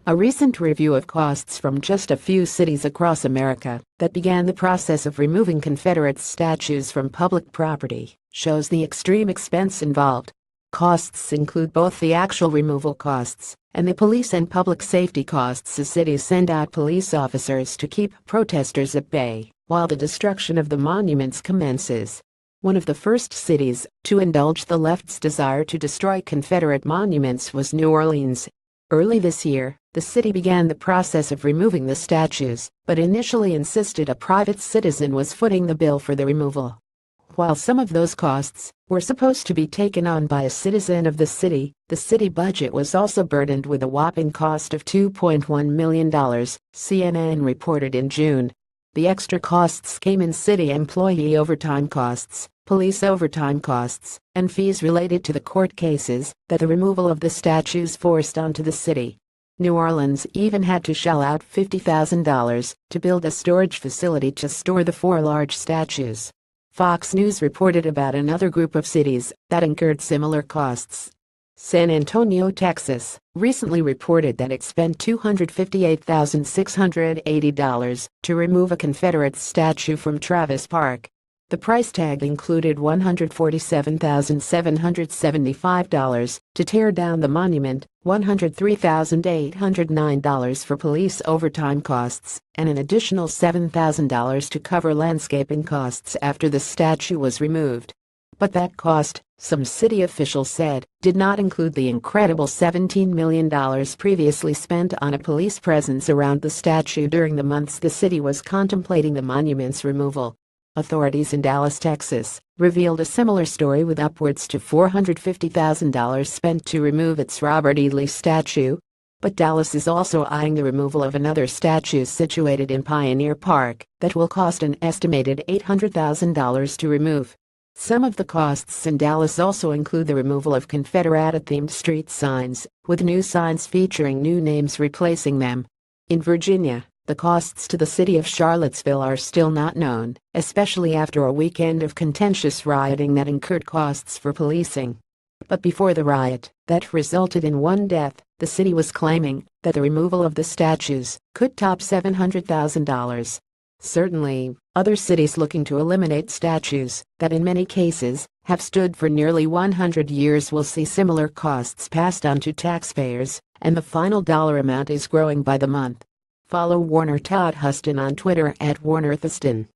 A recent review of costs from just a few cities across America that began the process of removing Confederate statues from public property shows the extreme expense involved. Costs include both the actual removal costs and the police and public safety costs as cities send out police officers to keep protesters at bay while the destruction of the monuments commences. One of the first cities to indulge the left's desire to destroy Confederate monuments was New Orleans. Early this year, the city began the process of removing the statues, but initially insisted a private citizen was footing the bill for the removal. While some of those costs were supposed to be taken on by a citizen of the city budget was also burdened with a whopping cost of $2.1 million, CNN reported in June. The extra costs came in city employee overtime costs, police overtime costs, and fees related to the court cases that the removal of the statues forced onto the city. New Orleans even had to shell out $50,000 to build a storage facility to store the 4 large statues. Fox News reported about another group of cities that incurred similar costs. San Antonio, Texas, recently reported that it spent $258,680 to remove a Confederate statue from Travis Park. The price tag included $147,775 to tear down the monument, $103,809 for police overtime costs, and an additional $7,000 to cover landscaping costs after the statue was removed. But that cost, some city officials said, did not include the incredible $17 million previously spent on a police presence around the statue during the months the city was contemplating the monument's removal. Authorities in Dallas, Texas, revealed a similar story with upwards to $450,000 spent to remove its Robert E. Lee statue. But Dallas is also eyeing the removal of another statue situated in Pioneer Park that will cost an estimated $800,000 to remove. Some of the costs in Dallas also include the removal of Confederate-themed street signs, with new signs featuring new names replacing them. In Virginia, the costs to the city of Charlottesville are still not known, especially after a weekend of contentious rioting that incurred costs for policing. But before the riot that resulted in 1 death, the city was claiming that the removal of the statues could top $700,000. Certainly, other cities looking to eliminate statues that in many cases have stood for nearly 100 years will see similar costs passed on to taxpayers, and the final dollar amount is growing by the month. Follow Warner Todd Huston on Twitter @WarnerThuston.